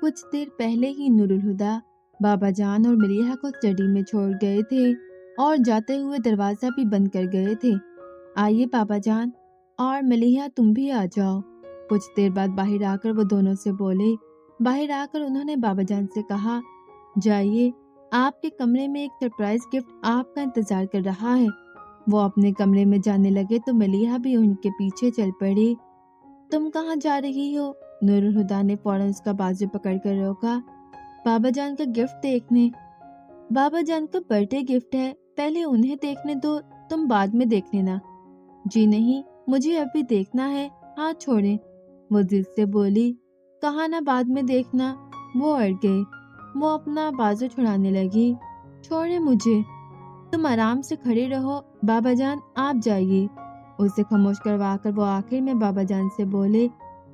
کچھ دیر پہلے ہی نور الہدیٰ بابا جان اور ملیحہ کو اسٹڈی میں چھوڑ گئے تھے اور جاتے ہوئے دروازہ بھی بند کر گئے تھے۔ آئیے بابا جان اور ملیحہ تم بھی آ جاؤ۔ کچھ دیر بعد باہر آ کر وہ دونوں سے بولے۔ باہر آ کر انہوں نے بابا جان سے کہا، جائیے، آپ کے کمرے میں ایک سرپرائز گفٹ آپ کا انتظار کر رہا ہے۔ وہ اپنے کمرے میں جانے لگے تو ملیحہ بھی ان کے پیچھے چل پڑی۔ تم کہاں جا رہی ہو؟ نور الہدیٰ نے فوراً اس کا بازو پکڑ کر روکا۔ بابا جان کا گفٹ دیکھنے۔ بابا جان کا برتھ ڈے گفٹ ہے، پہلے انہیں دیکھنے دو، تم بعد میں دیکھ لینا۔ جی نہیں، مجھے ابھی دیکھنا ہے، ہاتھ چھوڑیں، وہ ضد سے بولی۔ کہا نا بعد میں دیکھنا۔ وہ اڑ گئے۔ وہ اپنا بازو چھڑانے لگی۔ چھوڑیں مجھے، تم آرام سے کھڑے رہو، بابا جان آپ جائیے۔ اسے خاموش کروا کر وہ آخر میں بابا جان سے بولے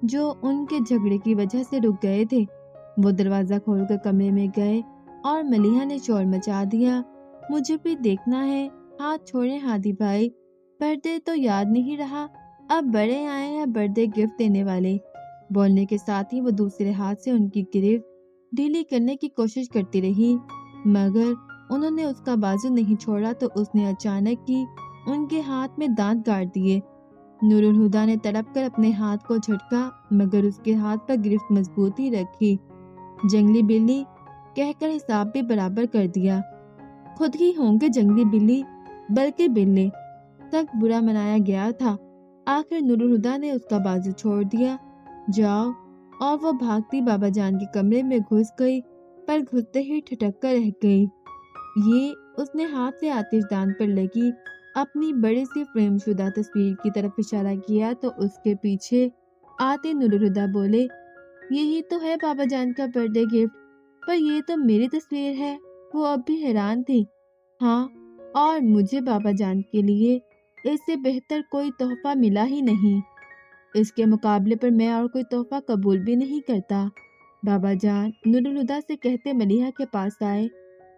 جو ان کے جھگڑے کی وجہ سے رک گئے تھے۔ وہ دروازہ کھول کر کمرے میں گئے اور ملیحہ نے شور مچا دیا۔ مجھے بھی دیکھنا ہے، ہاتھ چھوڑیں ہادی بھائی، برتھ ڈے تو یاد نہیں رہا، اب بڑے آئے ہیں برتھ ڈے گفٹ دینے والے۔ بولنے کے ساتھ ہی وہ دوسرے ہاتھ سے ان کی گرفت ڈھیلی کرنے کی کوشش کرتی رہی، مگر انہوں نے اس کا بازو نہیں چھوڑا تو اس نے اچانک ہی ان کے ہاتھ میں دانت گاڑ دیے۔ نور الہدیٰ نے تڑپ کر اپنے ہاتھ کو جھٹکا مگر اس کے ہاتھ پر گرفت مضبوطی رکھی۔ جنگلی بلی کہہ کر حساب بھی برابر کر دیا۔ خود ہی ہوں گے جنگلی بلی، بلکہ بلے، سخت برا منایا گیا تھا۔ آخر نور الہدیٰ نے اس کا بازو چھوڑ دیا۔ جاؤ، اور وہ بھاگتی بابا جان کے کمرے میں گھس گئی، پر گھستے ہی ٹھٹک کر رہ گئی۔ یہ اس نے ہاتھ سے آتش دان پر لگی اپنی بڑی سی فریم شدہ تصویر کی طرف اشارہ کیا تو اس کے پیچھے آتے نور الہدیٰ بولے، یہی تو ہے بابا جان کا برتھ ڈے گفٹ، پر یہ تو میری تصویر ہے۔ وہ اب بھی حیران تھی۔ ہاں، اور مجھے بابا جان کے لیے اس سے بہتر کوئی تحفہ ملا ہی نہیں۔ اس کے مقابلے پر میں اور کوئی تحفہ قبول بھی نہیں کرتا۔ بابا جان نور الہدیٰ سے کہتے ملیحہ کے پاس آئے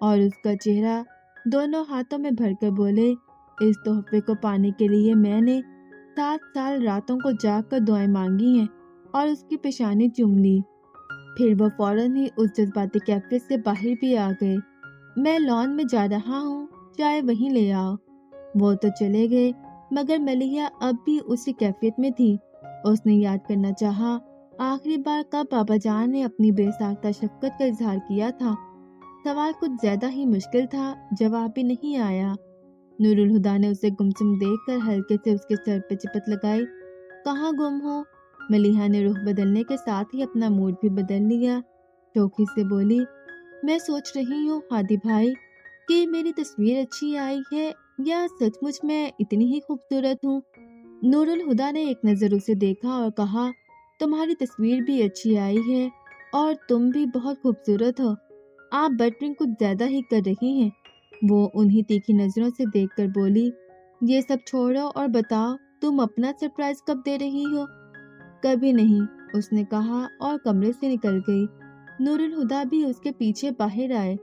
اور اس کا چہرہ دونوں ہاتھوں میں بھر کر بولے، اس تحفے کو پانے کے لیے میں نے 7 سال راتوں کو جاگ کر دعائیں مانگی ہیں اور اس کی پیشانی چوم لی۔ پھر وہ فوراً ہی اس جذباتی کیفیت سے باہر بھی آ گئے۔ میں لان میں جا رہا ہوں، چائے وہیں لے آؤ۔ وہ تو چلے گئے مگر ملیحہ اب بھی اسی کیفیت میں تھی۔ اس نے یاد کرنا چاہا آخری بار کب بابا جان نے اپنی بے ساختہ شفقت کا اظہار کیا تھا۔ سوال کچھ زیادہ ہی مشکل تھا، جواب بھی نہیں آیا۔ نور الہدیٰ نے اسے گمسم دیکھ کر ہلکے سے اس کے سر پہ چپت لگائی۔ کہاں گم ہو؟ ملیحہ نے رخ بدلنے کے ساتھ ہی اپنا موڈ بھی بدل لیا۔ چوکی سے بولی، میں سوچ رہی ہوں ہادی بھائی کہ میری تصویر اچھی آئی ہے یا سچ مچ میں اتنی ہی خوبصورت ہوں؟ نور الہدیٰ نے ایک نظر اسے دیکھا اور کہا، تمہاری تصویر بھی اچھی آئی ہے اور تم بھی بہت خوبصورت ہو۔ آپ بٹرنگ کچھ زیادہ ہی کر رہی ہیں۔ وہ انہی تیکھی نظروں سے دیکھ کر بولی، یہ سب چھوڑو اور بتاؤ تم اپنا سرپرائز کب دے رہی ہو؟ کبھی نہیں، اس نے کہا اور کمرے سے نکل گئی۔ نور الہدیٰ بھی اس کے پیچھے باہر آئے۔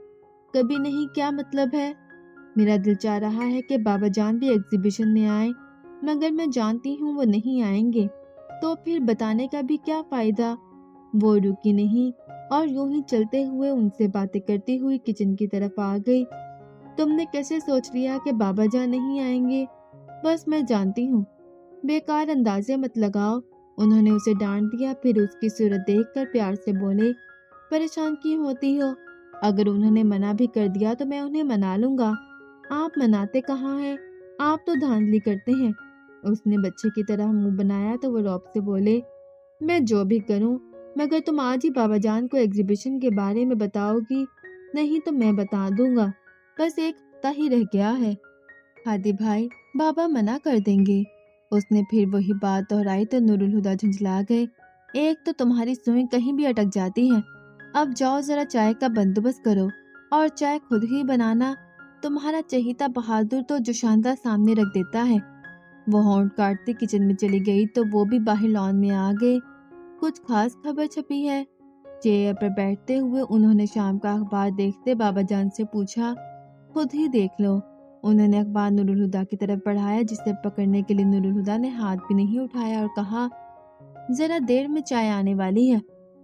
کبھی نہیں کیا مطلب ہے؟ میرا دل چاہ رہا ہے کہ بابا جان بھی ایگزیبیشن میں آئیں، مگر میں جانتی ہوں وہ نہیں آئیں گے، تو پھر بتانے کا بھی کیا فائدہ؟ وہ رکی نہیں اور یوں ہی چلتے ہوئے ان سے باتیں کرتی ہوئی کچن کی طرف آ گئی۔ تم نے کیسے سوچ لیا کہ بابا جان نہیں آئیں گے؟ بس میں جانتی ہوں، بیکار اندازے مت لگاؤ، انہوں نے اسے ڈانٹ دیا۔ پھر اس کی صورت دیکھ کر پیار سے بولے، پریشان کیوں ہوتی ہو؟ اگر انہوں نے منع بھی کر دیا تو میں انہیں منا لوں گا۔ آپ مناتے کہاں ہیں، آپ تو دھاندلی کرتے ہیں۔ اس نے بچے کی طرح منہ بنایا تو وہ رعب سے بولے، میں جو بھی کروں مگر تم آج ہی بابا جان کو ایگزیبیشن کے بارے میں بتاؤ گی، نہیں تو میں بتا دوں گا۔ بس ایک ہفتہ ہی رہ گیا ہے، ہادی بھائی بابا منع کر دیں گے۔ اس نے پھر وہی بات دہرائی تو نور الہدیٰ جھنجھلا گئے۔ ایک تو تمہاری سوئی کہیں بھی اٹک جاتی ہے، اب جاؤ ذرا چائے کا بندوبست کرو، اور چائے خود ہی بنانا، تمہارا چہیتا بہادر تو جوشاندہ سامنے رکھ دیتا ہے۔ وہ ہونٹ کاٹتی کچن میں چلی گئی تو وہ بھی باہر لان میں آ گئے۔ کچھ خاص خبر چھپی ہے؟ چیئر پر بیٹھتے ہوئے انہوں نے شام کا اخبار دیکھتے بابا جان سے پوچھا۔ خود ہی دیکھ لو، انہوں نے اخبار نور الہدیٰ کی طرف بڑھایا، جسے پکڑنے کے لیے نور الہدیٰ نے ہاتھ بھی نہیں اٹھایا اور کہا، ذرا دیر میں چائے آنے والی ہے،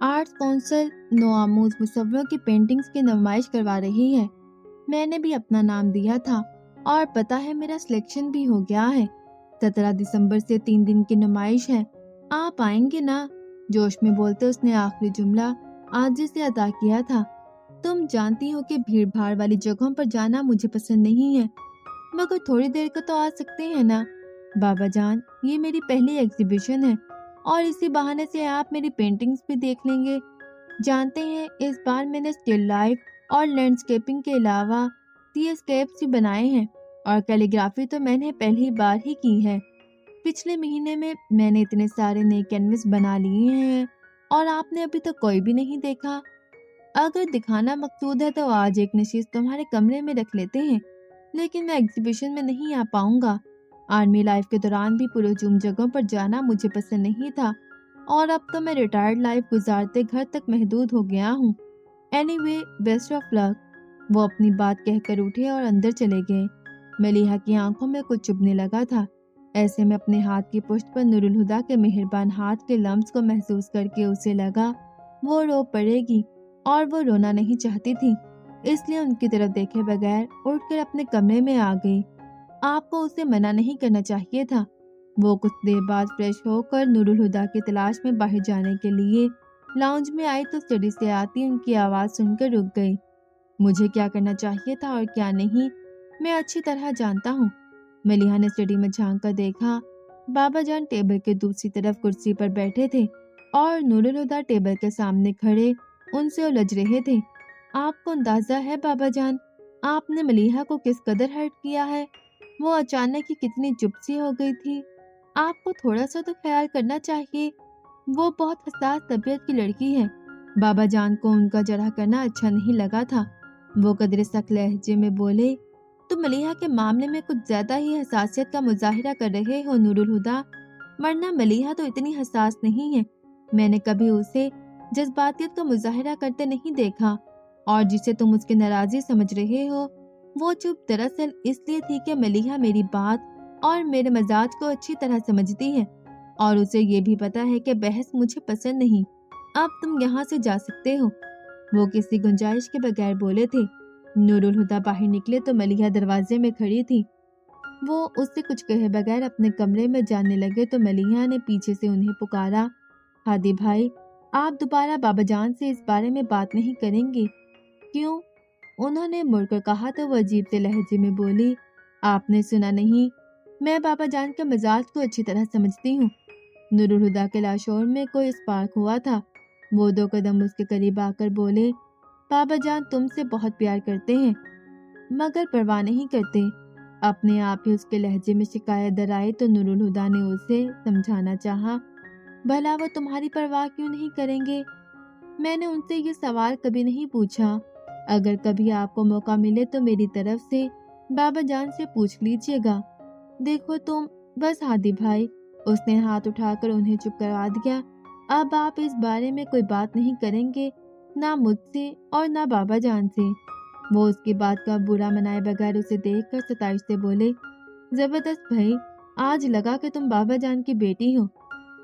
آرٹس کونسل نوآموز مصوروں کی پینٹنگز کی نمائش کروا رہی ہے۔ میں نے بھی اپنا نام دیا تھا اور پتہ ہے میرا سلیکشن بھی ہو گیا ہے۔ 17 دسمبر سے 3 دن کی نمائش ہے، آپ آئیں گے نا؟ جوش میں بولتے اس نے آخری جملہ عاجزی سے ادا کیا تھا۔ تم جانتی ہو کہ بھیڑ بھاڑ والی جگہوں پر جانا مجھے پسند نہیں ہے، مگر تھوڑی دیر کا تو آ سکتے ہیں نا؟ بابا جان، یہ میری پہلی ایگزیبیشن ہے اور اسی بہانے سے آپ میری پینٹنگز بھی دیکھ لیں گے۔ جانتے ہیں اس بار میں نے اسٹل لائف اور لینڈسکیپنگ کے علاوہ سی اسکیپس بھی بنائے ہیں، اور کیلیگرافی تو میں نے پہلی بار ہی کی ہے۔ پچھلے مہینے میں نے اتنے سارے نئے کینوس بنا لیے ہیں اور آپ نے ابھی تک کوئی بھی نہیں دیکھا۔ اگر دکھانا مقصود ہے تو آج ایک نشست تمہارے کمرے میں رکھ لیتے ہیں، لیکن میں ایگزیبیشن میں نہیں آ پاؤں گا۔ آرمی لائف کے دوران بھی پرہجوم جگہوں پر جانا مجھے پسند نہیں تھا، اور اب تو میں ریٹائرڈ لائف گزارتے گھر تک محدود ہو گیا ہوں۔ اینی وے، بیسٹ آف لک۔ وہ اپنی بات کہہ کر اٹھے اور اندر چلے گئے۔ ملیحہ کی آنکھوں میں کچھ چبھنے لگا تھا۔ ایسے میں اپنے ہاتھ کی پشت پر نور الہدیٰ کے مہربان ہاتھ کے لمس کو محسوس کر کے اسے لگا وہ رو پڑے گی، اور وہ رونا نہیں چاہتی تھی، اس لیے ان کی طرف دیکھے بغیر اٹھ کر اپنے کمرے میں آ گئی۔ آپ کو اسے منع نہیں کرنا چاہیے تھا۔ وہ کچھ دیر بعد فریش ہو کر نور الہدیٰ کی تلاش میں باہر جانے کے لیے لاؤنج میں آئی تو اسٹڈی سے آتی ان کی آواز سن کر رک گئی۔ مجھے کیا کرنا چاہیے تھا اور کیا نہیں، میں اچھی طرح جانتا ہوں۔ ملیحہ نے اسٹڈی میں جھانک کر دیکھا۔ بابا جان ٹیبل کے دوسری طرف کرسی پر بیٹھے تھے اور نور الہدیٰ ٹیبل کے سامنے کھڑے ان سے الجھ رہے تھے۔ آپ کو اندازہ ہے بابا جان، آپ نے ملیحہ کو کس قدر ہرٹ کیا ہے؟ وہ اچانک ہی کتنی چپ سی ہو گئی تھی۔ آپ کو تھوڑا سا تو خیال کرنا چاہیے، وہ بہت حساس طبیعت کی لڑکی ہے۔ بابا جان کو ان کا جرح کرنا اچھا نہیں لگا تھا۔ وہ قدرے سخت لہجے میں بولے، تم ملیحہ کے معاملے میں کچھ زیادہ ہی حساسیت کا مظاہرہ کر رہے ہو نور الہدیٰ، ورنہ ملیحہ تو اتنی حساس نہیں ہے۔ میں نے کبھی اسے جذباتیت کا مظاہرہ کرتے نہیں دیکھا، اور جسے تم اس کی ناراضی سمجھ رہے ہو وہ چپ دراصل اس لیے تھی کہ ملیحہ میری بات اور میرے مزاج کو اچھی طرح سمجھتی ہے، اور اسے یہ بھی پتا ہے کہ بحث مجھے پسند نہیں۔ اب تم یہاں سے جا سکتے ہو۔ وہ کسی گنجائش کے بغیر بولے تھے۔ نور الہدیٰ باہر نکلے تو ملیحہ دروازے میں کھڑی تھی۔ وہ اس سے کچھ کہے بغیر اپنے کمرے میں جانے لگے تو ملیحہ نے پیچھے سے انہیں پکارا، ہادی بھائی، آپ دوبارہ بابا جان سے اس بارے میں بات نہیں کریں گے؟ کیوں؟ انہوں نے مڑ کر کہا تو وہ عجیب سے لہجے میں بولی، آپ نے سنا نہیں؟ میں بابا جان کے مزاج کو اچھی طرح سمجھتی ہوں۔ نور الہدیٰ کے لاشعور میں کوئی اسپارک ہوا تھا۔ وہ 2 قدم اس کے قریب آ کر بولے، بابا جان تم سے بہت پیار کرتے ہیں، مگر پرواہ نہیں کرتے۔ اپنے آپ ہی اس کے لہجے میں شکایت در آئی تو نور الہدیٰ نے اسے سمجھانا چاہا، بھلا وہ تمہاری پرواہ کیوں نہیں کریں گے؟ میں نے ان سے یہ سوال کبھی نہیں پوچھا۔ اگر کبھی آپ کو موقع ملے تو میری طرف سے بابا جان سے پوچھ لیجیے گا۔ دیکھو تم، بس ہادی بھائی، اس نے ہاتھ اٹھا کر انہیں چپ کروا دیا، اب آپ اس بارے میں کوئی بات نہیں کریں گے، نہ مجھ سے اور نہ بابا جان سے۔ وہ اس کی بات کا برا منائے بغیر اسے دیکھ کر ستائش سے بولے، زبردست بھائی، آج لگا کہ تم بابا جان کی بیٹی ہو۔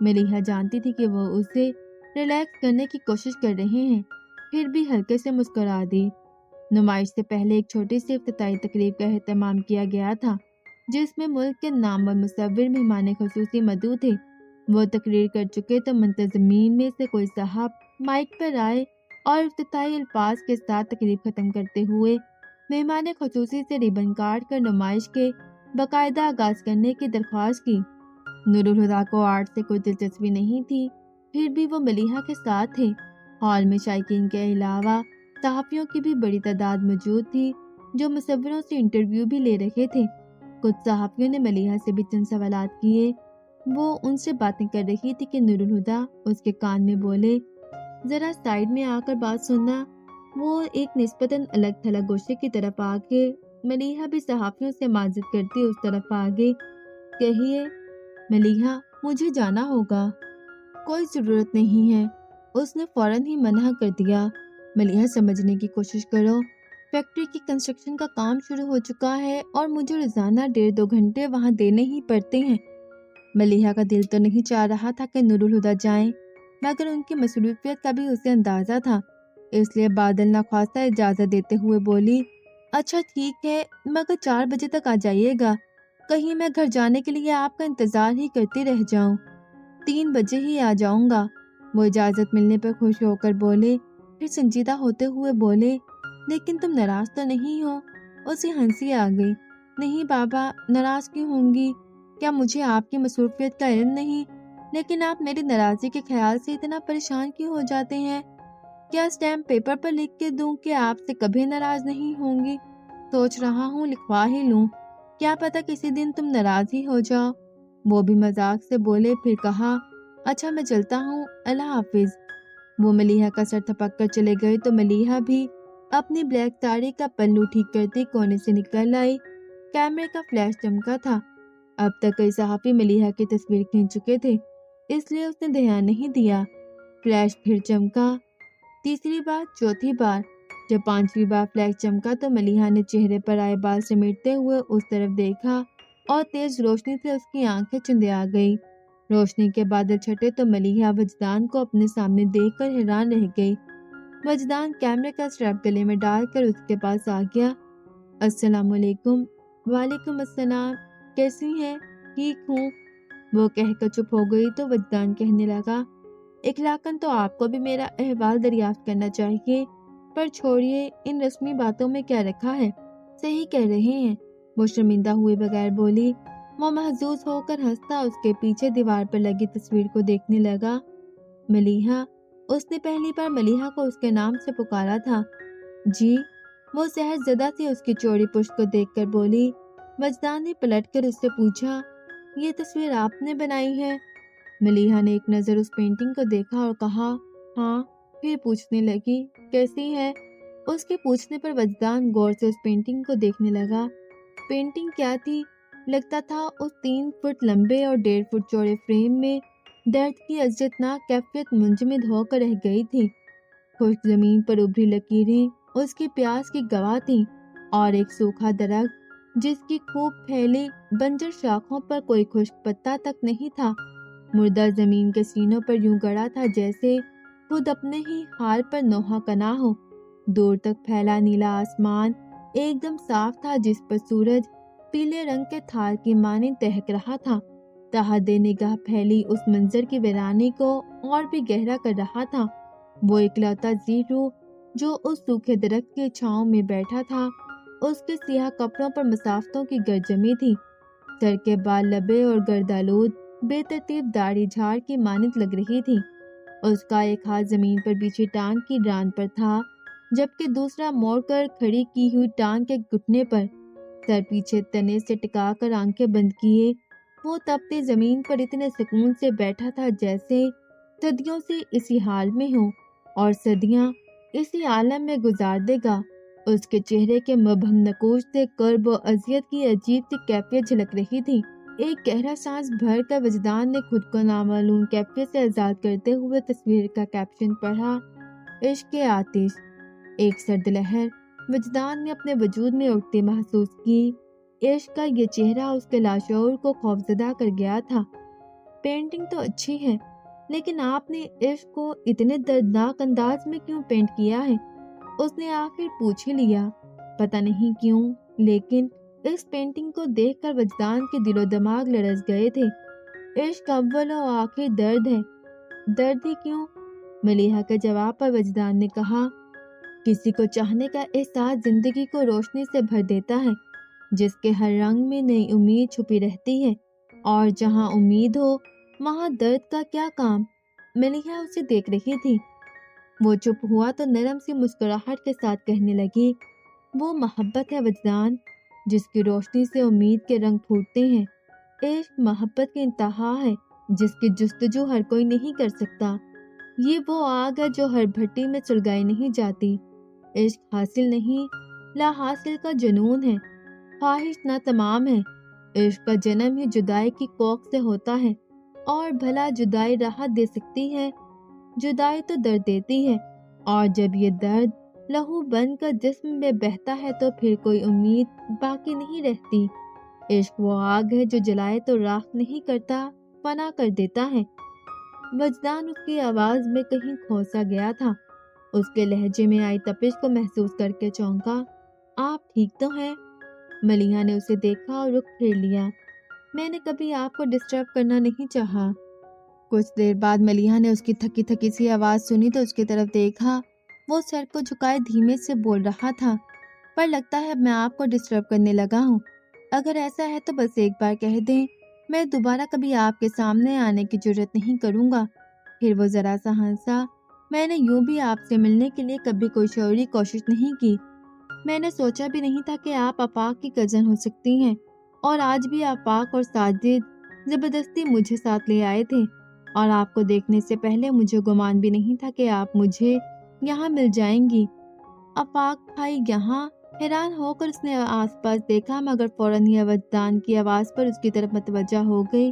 ملیحہ جانتی تھی کہ وہ اسے ریلیکس کرنے کی کوشش کر رہے ہیں، پھر بھی ہلکے سے مسکرا دی۔ نمائش سے پہلے ایک چھوٹی سی افتتاحی تقریب کا اہتمام کیا گیا تھا، جس میں ملک کے نامور مصور مہمان خصوصی مدعو تھے۔ وہ تقریر کر چکے تو منتظمین میں سے کوئی صاحب مائک پر آئے اور افتتاحی الفاظ کے ساتھ تقریب ختم کرتے ہوئے مہمان خصوصی سے ریبن کاٹ کر نمائش کے باقاعدہ آغاز کرنے کی درخواست کی۔ نور الہدیٰ کو آرٹ سے کوئی دلچسپی نہیں تھی، پھر بھی وہ ملیحہ کے ساتھ تھے۔ ہال میں شائقین کے علاوہ صحافیوں کی بھی بڑی تعداد موجود تھی، جو مصوروں سے انٹرویو بھی لے رہے تھے۔ کچھ صحافیوں نے ملیحہ سے بھی چند سوالات کیے۔ وہ ان سے باتیں کر رہی تھی کہ نور الہدیٰ اس کے کان میں بولے، ذرا سائیڈ میں آ کر بات سننا۔ وہ ایک نسبتاً الگ تھلگ گوشے کی طرف آگے، ملیحہ بھی صحافیوں سے معذرت کرتی اس طرف آگے، کہیے ملیحہ، مجھے جانا ہوگا۔ کوئی ضرورت نہیں ہے، اس نے فوراً ہی منع کر دیا۔ ملیحہ سمجھنے کی کوشش کرو، فیکٹری کی کنسٹرکشن کا کام شروع ہو چکا ہے اور مجھے روزانہ 1.5-2 گھنٹے وہاں دینے ہی پڑتے ہیں۔ ملیحہ کا دل تو نہیں چاہ رہا تھا کہ نور الہدیٰ جائیں، مگر ان کی مصروفیت کا بھی اسے اندازہ تھا، اس لیے بادل نخواستہ اجازت دیتے ہوئے بولی، اچھا ٹھیک ہے، مگر 4 بجے تک آ جائیے گا، کہیں میں گھر جانے کے لیے آپ کا انتظار ہی کرتی رہ جاؤں۔ 3 بجے ہی آ جاؤں گا۔ وہ اجازت ملنے پر خوش ہو کر بولے، پھر سنجیدہ ہوتے ہوئے بولے، لیکن تم ناراض تو نہیں ہو؟ اسے ہنسی آ گئی۔ نہیں بابا، ناراض کیوں ہوں گی؟ کیا مجھے آپ کی مصروفیت کا علم نہیں؟ لیکن آپ میری ناراضی کے خیال سے اتنا پریشان کیوں ہو جاتے ہیں؟ کیا اسٹیمپ پیپر پر لکھ کے دوں کہ آپ سے کبھی ناراض نہیں ہوں گی؟ سوچ رہا ہوں لکھوا ہی لوں، کیا پتہ کسی دن تم ناراض ہی ہو جاؤ۔ وہ بھی مذاق سے بولے، پھر کہا، اچھا میں چلتا ہوں، اللہ حافظ۔ وہ ملیحہ کا سر تھپک کر چلے گئے تو ملیحہ بھی اپنی بلیک ساڑی کا پلو ٹھیک کرتے کونے سے نکل آئی۔ کیمرے کا فلیش چمکا تھا۔ اب تک کئی صحافی ملیحہ کی تصویر کھینچ چکے تھے، اس لیے اس نے دھیان نہیں دیا۔ فلیش پھر چمکا، تیسری بار، چوتھی بار۔ جب 5ویں بار فلیش چمکا تو ملیحہ نے چہرے پر آئے بال سمیٹتے ہوئے اس طرف دیکھا اور تیز روشنی سے اس کی آنکھیں چندیا گئی۔ روشنی کے بادل چھٹے تو ملیحہ وجدان کو اپنے سامنے دیکھ کر حیران رہ گئی۔ وجدان کیمرے کا اسٹریپ گلے میں ڈال کر اس کے پاس آ گیا۔ السلام علیکم۔ وعلیکم السلام، کیسی ہیں؟ ٹھیک ہوں۔ وہ کہہ کر چپ ہو گئی تو وجدان کہنے لگا، اخلاقاً تو آپ کو بھی میرا احوال دریافت کرنا چاہیے، پر چھوڑیے، ان رسمی باتوں میں کیا رکھا ہے، صحیح کہہ رہے ہیں۔ وہ شرمندہ ہوئے بغیر بولی۔ وہ محظوظ ہو کر ہنستا اس کے پیچھے دیوار پر لگی تصویر کو دیکھنے لگا۔ ملیحہ، اس نے پہلی بار ملیحہ کو اس کے نام سے پکارا تھا۔ جی، وہ سحر زدہ سی اس کی چوڑی پشت کو دیکھ کر بولی۔ وجدان نے پلٹ کر اس سے پوچھا، یہ تصویر آپ نے بنائی ہے؟ ملیحہ نے ایک نظر اس پینٹنگ کو دیکھا اور کہا، ہاں، پھر پوچھنے لگی، کیسی ہے؟ اس کے پوچھنے پر وجدان غور سے اس پینٹنگ کو دیکھنے لگا۔ پینٹنگ کیا تھی؟ لگتا تھا اس 3 فٹ لمبے اور 1.5 فٹ چوڑے فریم میں درد کی اذیتناک کیفیت منجمد ہو کر رہ گئی تھی۔ خشک زمین پر ابھری لکیریں اس کی پیاس کی گواہ تھیں اور ایک سوکھا درخت جس کی خوب پھیلی بنجر شاخوں پر کوئی خشک پتا تک نہیں تھا، مردہ زمین کے سینوں پر یوں گڑا تھا جیسے خود اپنے ہی حال پر نوحہ کنا ہو۔ دور تک پھیلا نیلا آسمان ایک دم صاف تھا جس پر سورج پیلے رنگ کے تھال کی مانند دہک رہا تھا۔ تحت نگاہ پھیلی اس منظر کی ویرانی کو اور بھی گہرا کر رہا تھا۔ وہ اکلوتا ذی روح جو اس سوکھے درخت کی چھاؤں میں بیٹھا تھا، اس کے سیاہ کپڑوں پر مسافتوں کی گرد جمی تھی، سر کے بال لبے اور گردآلود بے ترتیب داڑھی جھاڑ کی مانند لگ رہی تھی۔ اس کا ایک ہاتھ زمین پر بچھی ٹانگ کی ران پر تھا، جبکہ دوسرا موڑ کر کھڑی کی ہوئی ٹانگ کے گھٹنے پر، سر پیچھے تنے سے ٹکا کر آنکھیں بند کیے، وہ تپتی زمین پر اتنے سکون سے بیٹھا تھا جیسے صدیوں سے اسی حال میں ہو اور صدیاں اسی عالم میں گزار دے گا۔ اس کے چہرے کے مبہم نقوش سے کرب و اذیت کی عجیب سی کیفیت جھلک رہی تھی۔ ایک گہرا سانس بھر کر وجدان نے خود کو نامعلوم کیفیت سے آزاد کرتے ہوئے تصویر کا کیپشن پڑھا، عشق آتش۔ ایک سرد لہر وجدان نے اپنے وجود میں اٹھتی محسوس کی۔ عشق کا یہ چہرہ اس کے لاشعور کو خوفزدہ کر گیا تھا۔ پینٹنگ تو اچھی ہے، لیکن آپ نے عشق کو اتنے دردناک انداز میں کیوں پینٹ کیا ہے؟ اس نے آخر پوچھ ہی لیا۔ پتہ نہیں کیوں، لیکن اس پینٹنگ کو دیکھ کر وجدان کے دل و دماغ لرز گئے تھے۔ عشق اول و آخر درد ہے، درد ہی کیوں؟ ملیحہ کے جواب پر وجدان نے کہا، کسی کو چاہنے کا احساس زندگی کو روشنی سے بھر دیتا ہے، جس کے ہر رنگ میں نئی امید چھپی رہتی ہے، اور جہاں امید ہو وہاں درد کا کیا کام؟ ملیحہ اسے دیکھ رہی تھی۔ وہ چپ ہوا تو نرم سی مسکراہٹ کے ساتھ کہنے لگی، وہ محبت ہے وجدان، جس کی روشنی سے امید کے رنگ پھوٹتے ہیں۔ عشق محبت کی انتہا ہے جس کی جستجو ہر کوئی نہیں کر سکتا۔ یہ وہ آگ ہے جو ہر بھٹی میں سلگائی نہیں جاتی۔ عشق حاصل نہیں، لا حاصل کا جنون ہے، خواہش نہ تمام ہے۔ عشق کا جنم ہی جدائی کی کوکھ سے ہوتا ہے، اور بھلا جدائی راحت دے سکتی ہے؟ جدائی تو درد دیتی ہے، اور جب یہ درد لہو بن کر جسم میں بہتا ہے تو پھر کوئی امید باقی نہیں رہتی۔ عشق وہ آگ ہے جو جلائے تو راکھ نہیں کرتا، فنا کر دیتا ہے۔ وجدان اس کی آواز میں کہیں کھوسا گیا تھا۔ اس کے لہجے میں آئی تپش کو محسوس کر کے چونکا۔ آپ ٹھیک تو ہیں؟ ملیحہ نے اسے دیکھا اور رخ پھیر لیا۔ میں نے کبھی آپ کو ڈسٹرب کرنا نہیں چاہا۔ کچھ دیر بعد ملیحہ نے اس کی تھکی تھکی سی آواز سنی تو اس کی طرف دیکھا۔ وہ سر کو جھکائے دھیمے سے بول رہا تھا، پر لگتا ہے اب میں آپ کو ڈسٹرب کرنے لگا ہوں۔ اگر ایسا ہے تو بس ایک بار کہہ دیں، میں دوبارہ کبھی آپ کے سامنے آنے کی جرات نہیں کروں گا۔ پھر وہ ذرا سا ہنسا۔ میں نے یوں بھی آپ سے ملنے کے لیے کبھی کوئی شعوری کوشش نہیں کی۔ میں نے سوچا بھی نہیں تھا کہ آپ آفاق کی کزن ہو سکتی ہیں، اور آج بھی آفاق اور ساجد زبردستی مجھے ساتھ لے آئے تھے، اور آپ کو دیکھنے سے پہلے مجھے گمان بھی نہیں تھا کہ آپ مجھے یہاں مل جائیں گی۔ آفاق بھائی یہاں؟ حیران ہو کر اس نے آس پاس دیکھا، مگر فوراً ہی وجدان کی آواز پر اس کی طرف متوجہ ہو گئی۔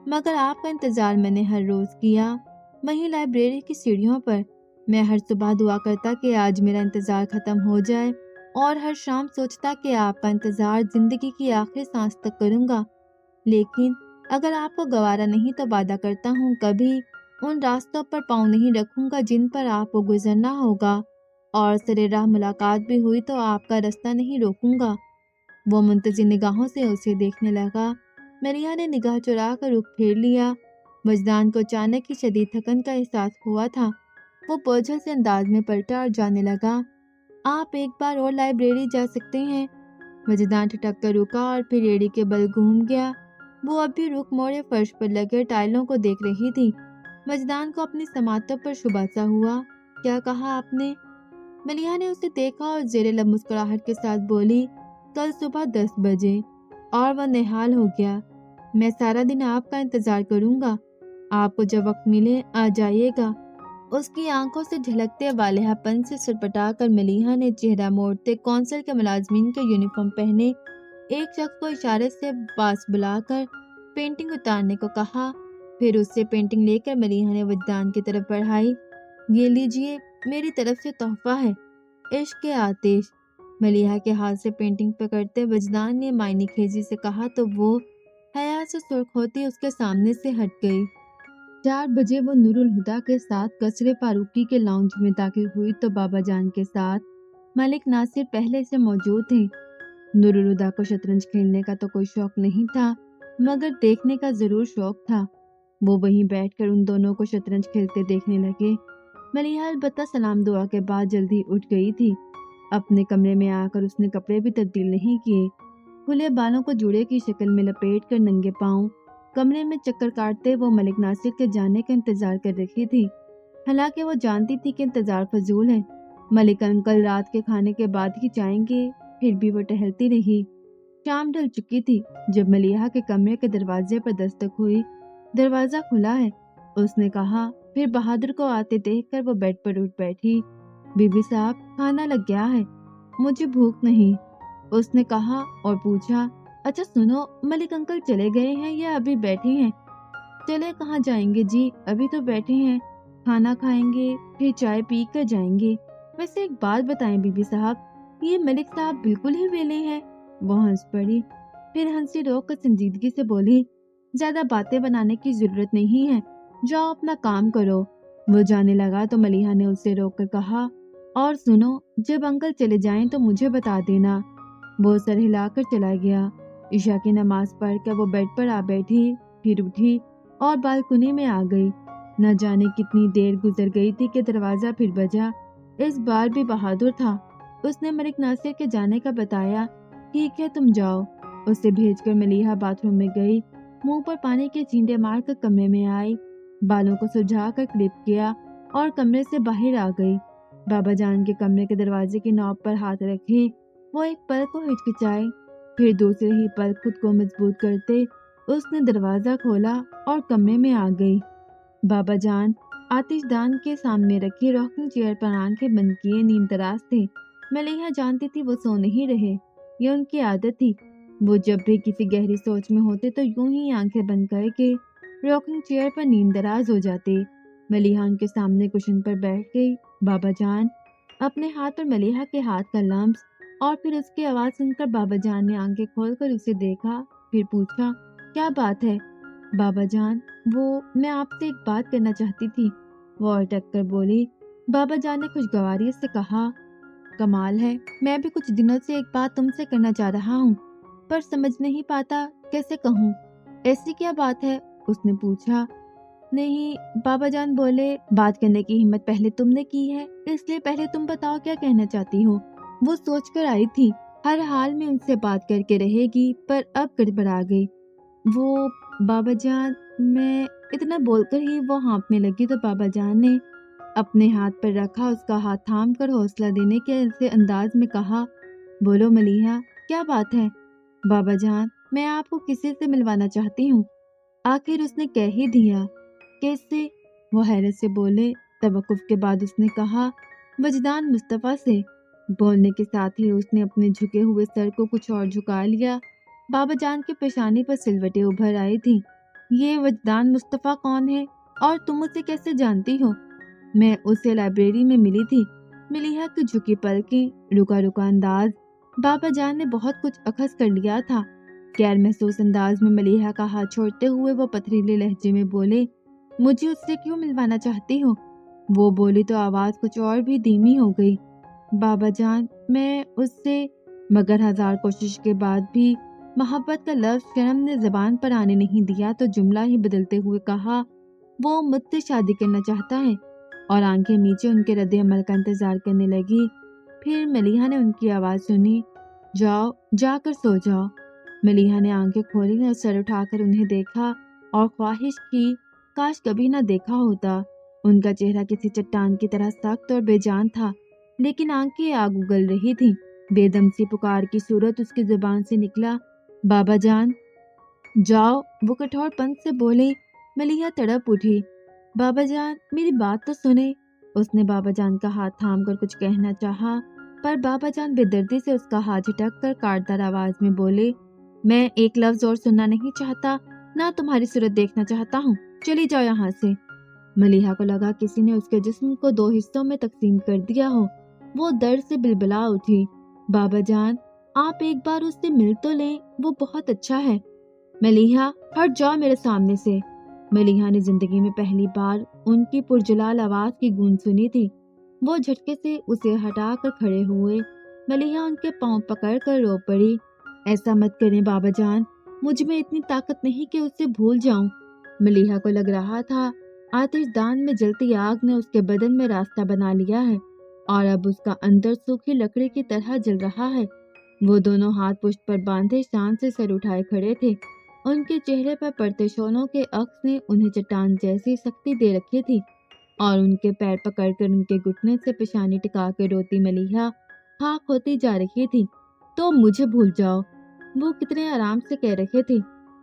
مگر آپ کا انتظار میں نے ہر روز کیا، وہیں لائبریری کی سیڑھیوں پر۔ میں ہر صبح دعا کرتا کہ آج میرا انتظار ختم ہو جائے، اور ہر شام سوچتا کہ آپ کا انتظار زندگی کی آخری سانس تک کروں گا۔ لیکن اگر آپ کو گوارا نہیں تو وعدہ کرتا ہوں کبھی ان راستوں پر پاؤں نہیں رکھوں گا جن پر آپ کو گزرنا ہوگا، اور سرے راہ ملاقات بھی ہوئی تو آپ کا راستہ نہیں روکوں گا۔ وہ منتظر نگاہوں سے اسے دیکھنے لگا۔ ملیحہ نے نگاہ چرا کر رخ پھیر لیا۔ وجدان کو اچانک ہی شدید تھکن کا احساس ہوا تھا۔ وہ بوجھل سے انداز میں پلٹا اور جانے لگا۔ آپ ایک بار اور لائبریری جا سکتے ہیں؟ وجدان ٹھٹک کر رکا اور پھر ایڑی کے بل گھوم گیا۔ وہ اب بھی رخ موڑے فرش پر لگے ٹائلوں کو دیکھ رہی تھی۔ وجدان کو اپنی سماعتوں پر شبہ سا ہوا۔ کیا کہا آپ نے؟ ملیحہ نے اسے دیکھا اور زیر لب مسکراہٹ کے ساتھ بولی، کل صبح 10 بجے۔ اور وہ نہال ہو گیا۔ میں سارا دن آپ کا انتظار کروں گا، آپ کو جب وقت ملے آ جائیے گا۔ اس کی آنکھوں سے جھلکتے والہا پن سے سرپٹا کر ملیحہ نے چہرہ موڑتے کونسل کے ملازمین کے یونیفارم پہنے ایک شخص کو اشارے سے پاس بلا کر پینٹنگ اتارنے کو کہا۔ پھر اس سے پینٹنگ لے کر ملیحہ نے وجدان کی طرف بڑھائی۔ یہ لیجئے، میری طرف سے تحفہ ہے، عشق کے آتش۔ ملیحہ کے ہاتھ سے پینٹنگ پکڑتے وجدان نے معنی خیزی سے کہا تو وہ حیا سے سرخ ہوتی اس کے سامنے سے ہٹ گئی۔ 4 بجے وہ نور الہدیٰ کے ساتھ قصر فاروقی کے لاؤنج میں داخل ہوئی تو بابا جان کے ساتھ ملک ناصر پہلے سے موجود تھے۔ نور الہدیٰ کو شطرنج کھیلنے کا تو کوئی شوق نہیں تھا، مگر دیکھنے کا ضرور شوق تھا۔ وہ وہیں بیٹھ کر ان دونوں کو شطرنج کھیلتے دیکھنے لگے۔ ملیحہ البتہ سلام دعا کے بعد جلدی اٹھ گئی تھی۔ اپنے کمرے میں آ کر اس نے کپڑے بھی تبدیل نہیں کیے۔ کھلے بالوں کو جوڑے کی شکل میں لپیٹ کر ننگے پاؤں کمرے میں چکر کاٹتے وہ ملک ناصر کے جانے کا انتظار کر رہی تھی۔ حالانکہ وہ جانتی تھی کہ انتظار فضول ہے۔ ملک انکل رات کے کھانے کے بعد ہی جائیں گے، پھر بھی وہ ٹہلتی رہی۔ شام ڈھل چکی تھی جب ملیحہ کے کمرے کے دروازے پر دستک ہوئی۔ دروازہ کھلا ہے، اس نے کہا۔ پھر بہادر کو آتے دیکھ کر وہ بیڈ پر اٹھ بیٹھی۔ بی بی صاحب، کھانا لگ گیا ہے، مجھے بھوک نہیں، اس نے کہا اور پوچھا، اچھا سنو، ملک انکل چلے گئے ہیں یا ابھی بیٹھے ہیں؟ چلے کہاں جائیں گے جی، ابھی تو بیٹھے ہیں، کھانا کھائیں گے پھر چائے پی کر جائیں گے۔ ویسے ایک بات بتائیں بی بی صاحب، یہ ملک صاحب بالکل ہی ویلے ہیں۔ وہ ہنس پڑی، پھر ہنسی روک کر سنجیدگی سے بولی، زیادہ باتیں بنانے کی ضرورت نہیں ہے، جاؤ اپنا کام کرو۔ وہ جانے لگا تو ملیحہ نے اسے روک کر کہا، اور سنو، جب انکل چلے جائیں تو مجھے بتا دینا۔ وہ سر ہلا کر چلا گیا۔ عشاء کی نماز پڑھ کر وہ بیڈ پر آ بیٹھی، پھر اٹھی اور بالکنی میں آ گئی۔ نہ جانے کتنی دیر گزر گئی تھی کہ دروازہ پھر بجا۔ اس بار بھی بہادر تھا۔ اس نے ملک ناصر کے جانے کا بتایا، ٹھیک ہے تم جاؤ۔ اسے بھیج کر ملیحہ باتھ روم میں گئی، منہ پر پانی کے چینٹے مار کر کمرے میں آئی، بالوں کو سلجھا کر کلپ کیا اور کمرے سے باہر آ گئی۔ بابا جان کے کمرے کے دروازے کی نوب پر ہاتھ رکھے وہ ایک پل کو ہچکچائے، پھر دوسرے ہی پل خود کو مضبوط کرتے اس نے دروازہ کھولا اور کمرے میں آ گئی۔ بابا جان آتش دان کے سامنے رکھی روکن چیئر پر آنکھیں بند کیے نیم دراز تھے۔ ملیحہ جانتی تھی وہ سو نہیں رہے، یہ ان کی عادت تھی۔ وہ جب بھی کسی گہری سوچ میں ہوتے تو یوں ہی آنکھیں بند کر کے روکن چیئر پر نیم دراز ہو جاتے۔ ملیحہ ان کے سامنے کشن پر بیٹھ گئی۔ بابا جان اپنے ہاتھ پر ملیحہ کے ہاتھ کا لمس اور پھر اس کی آواز سن کر بابا جان نے آنکھیں کھول کر اسے دیکھا، پھر پوچھا، کیا بات ہے؟ بابا جان، میں آپ سے ایک بات کرنا چاہتی تھی۔ وہ اٹک کر بولی۔ بابا جان نے خوشگواری سے کہا، کمال ہے، میں بھی کچھ دنوں سے ایک بات تم سے کرنا چاہ رہا ہوں، پر سمجھ نہیں پاتا کیسے کہوں۔ ایسی کیا بات ہے؟ اس نے پوچھا۔ نہیں، بابا جان بولے، بات کرنے کی ہمت پہلے تم نے کی ہے، اس لیے پہلے تم بتاؤ کیا کہنا چاہتی ہو۔ وہ سوچ کر آئی تھی ہر حال میں ان سے بات کر کے رہے گی، پر اب گڑبڑا گئی۔ وہ بابا جان، میں اتنا بول کر ہی وہ ہانپنے لگی تو بابا جان نے اپنے ہاتھ پر رکھا، اس کا ہاتھ تھام کر حوصلہ دینے کے انداز میں کہا، بولو ملیحہ، کیا بات ہے؟ بابا جان، میں آپ کو کسی سے ملوانا چاہتی ہوں۔ آخر اس نے کہہ ہی دیا۔ کس سے؟ وہ حیرت سے بولے۔ توقف کے بعد اس نے کہا، وجدان مصطفیٰ سے۔ بولنے کے ساتھ ہی اس نے اپنے جھکے ہوئے سر کو کچھ اور جھکا لیا۔ بابا جان کے پیشانی پر سلوٹیں ابھر آئی تھی۔ یہ وجدان مصطفیٰ کون ہے اور تم اسے کیسے جانتی ہو؟ میں اسے لائبریری میں ملی تھی۔ ملیحہ کی جھکی پلکیں، رکا رکا انداز، بابا جان نے بہت کچھ اخذ کر لیا تھا۔ غیر محسوس انداز میں ملیحہ کا ہاتھ چھوڑتے ہوئے وہ پتھریلے لہجے میں بولے، مجھے اس سے کیوں ملوانا چاہتی ہو؟ وہ بولی تو آواز کچھ اور بھی دھیمی ہو گئی۔ بابا جان، میں اس سے، مگر ہزار کوشش کے بعد بھی محبت کا لفظ شرم نے زبان پر آنے نہیں دیا تو جملہ ہی بدلتے ہوئے کہا، وہ مجھ سے شادی کرنا چاہتا ہے، اور آنکھیں نیچے ان کے رد عمل کا انتظار کرنے لگی۔ پھر ملیحہ نے ان کی آواز سنی، جاؤ، جا کر سو جاؤ۔ ملیحہ نے آنکھیں کھولی اور سر اٹھا کر انہیں دیکھا اور خواہش کی کاش کبھی نہ دیکھا ہوتا۔ ان کا چہرہ کسی چٹان کی طرح سخت اور بے جان تھا، لیکن آنکھیں آگ اگل رہی تھیں۔ بے دم سی پکار کی صورت اس کی زبان سے نکلا، بابا جان، جاؤ۔ وہ کٹھور پن سے بولے۔ ملیحہ تڑپ اٹھی۔ بابا جان، میری بات تو سنیں۔ اس نے بابا جان کا ہاتھ تھام کر کچھ کہنا چاہا، پر بابا جان بے دردی سے اس کا ہاتھ جھٹک کر کاٹدار آواز میں بولے، میں ایک لفظ اور سننا نہیں چاہتا، نہ تمہاری صورت دیکھنا چاہتا ہوں، چلی جاؤ یہاں سے۔ ملیحہ کو لگا کسی نے اس کے جسم کو دو حصوں میں تقسیم کر دیا ہو۔ وہ درد سے بلبلا اٹھی۔ بابا جان، آپ ایک بار اس سے مل تو لیں، وہ بہت اچھا ہے۔ ملیحہ، ہٹ جاؤ میرے سامنے سے۔ ملیحہ نے زندگی میں پہلی بار ان کی پرجلال آواز کی گونج سنی تھی۔ وہ جھٹکے سے اسے ہٹا کر کھڑے ہوئے۔ ملیحہ ان کے پاؤں پکڑ کر رو پڑی۔ ایسا مت کریں بابا جان، مجھ میں اتنی طاقت نہیں کہ اسے بھول جاؤں۔ ملیحہ کو لگ رہا تھا آتش دان میں جلتی آگ نے اس کے بدن میں راستہ بنا لیا ہے اور اب اس کا اندر سوکھی لکڑی کی طرح جل رہا ہے۔ وہ دونوں ہاتھ پشت پر باندھے شان سے سر اٹھائے کھڑے تھے۔ ان کے چہرے پر پڑتے شولوں کے عکس نے انہیں چٹان جیسی سختی دے رکھی تھی، اور ان کے پیر پکڑ کر ان کے گھٹنے سے پیشانی ٹکا کے روتی ملیحہ خاک ہوتی جا رہی تھی۔ تو مجھے بھول جاؤ، وہ کتنے آرام سے کہہ رہے تھے۔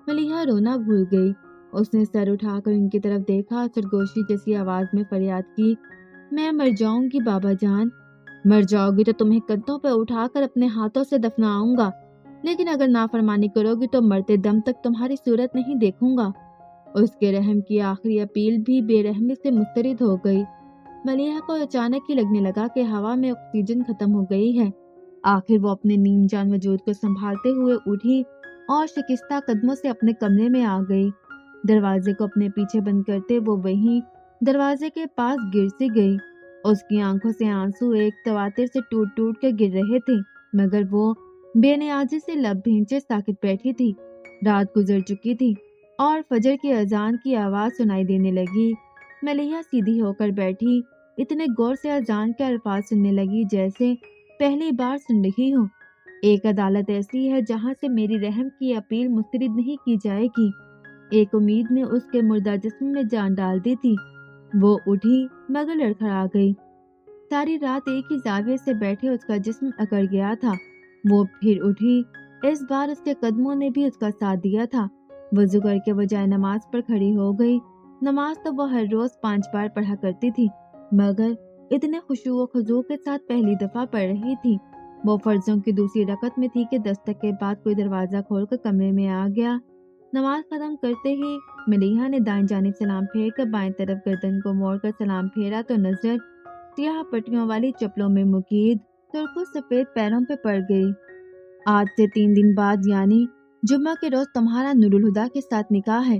ملیحہ رونا بھول گئی۔ اس نے سر اٹھا کر ان کی طرف دیکھا، سرگوشی جیسی آواز میں فریاد کی، میں مر جاؤں گی بابا جان۔ مر جاؤ گی تو تمہیں کندھوں پہ اٹھا کر اپنے ہاتھوں سے دفناؤں گا، لیکن اگر نافرمانی کرو گی تو مرتے دم تک تمہاری صورت نہیں دیکھوں گا۔ اس کے رحم کی آخری اپیل بھی بے رحمی سے مسترد ہو گئی۔ ملیحہ کو اچانک ہی لگنے لگا کہ ہوا میں آکسیجن ختم ہو گئی ہے۔ آخر وہ اپنے نیم جان وجود کو سنبھالتے ہوئے اٹھی اور شکستہ قدموں سے اپنے کمرے میں آ گئی۔ دروازے کو اپنے پیچھے بند کرتے وہ وہیں دروازے کے پاس گر سی گئی۔ اس کی آنکھوں سے آنسو ایک تواتر سے ٹوٹ ٹوٹ کے گر رہے تھے، مگر وہ بے نیازی سے لب بھینچے ساکت بیٹھی تھی۔ رات گزر چکی تھی اور فجر کی اذان کی آواز سنائی دینے لگی۔ ملیحہ سیدھی ہو کر بیٹھی، اتنے غور سے اذان کے الفاظ سننے لگی جیسے پہلی بار سن رہی ہو۔ ایک عدالت ایسی ہے جہاں سے میری رحم کی اپیل مسترد نہیں کی جائے گی۔ ایک امید نے اس کے مردہ جسم میں جان ڈال دی تھی۔ وہ اٹھی مگر لڑکھڑا گئی۔ ساری رات ایک ہی زاویے سے بیٹھے اس کا جسم اکڑ گیا تھا۔ وہ پھر اٹھی، اس بار اس کے قدموں نے بھی اس کا ساتھ دیا تھا۔ وضو کر کے وہ جائے نماز پر کھڑی ہو گئی۔ نماز تو وہ ہر روز 5 بار پڑھا کرتی تھی، مگر اتنے خشوع و خضوع کے ساتھ پہلی دفعہ پڑھ رہی تھی۔ وہ فرضوں کی دوسری رکعت میں تھی کہ دستک کے بعد کوئی دروازہ کھول کر کمرے میں آ گیا۔ نماز ختم کرتے ہی ملیحہ نے دائیں جانب سلام پھیر کر بائیں طرف گردن کو موڑ کر سلام پھیرا تو نظر سیاہ پٹیوں والی چپلوں میں مقید سرخ و سفید پیروں پہ پڑ گئی۔ آج سے 3 دن بعد یعنی جمعہ کے روز تمہارا نور الہدا کے ساتھ نکاح ہے،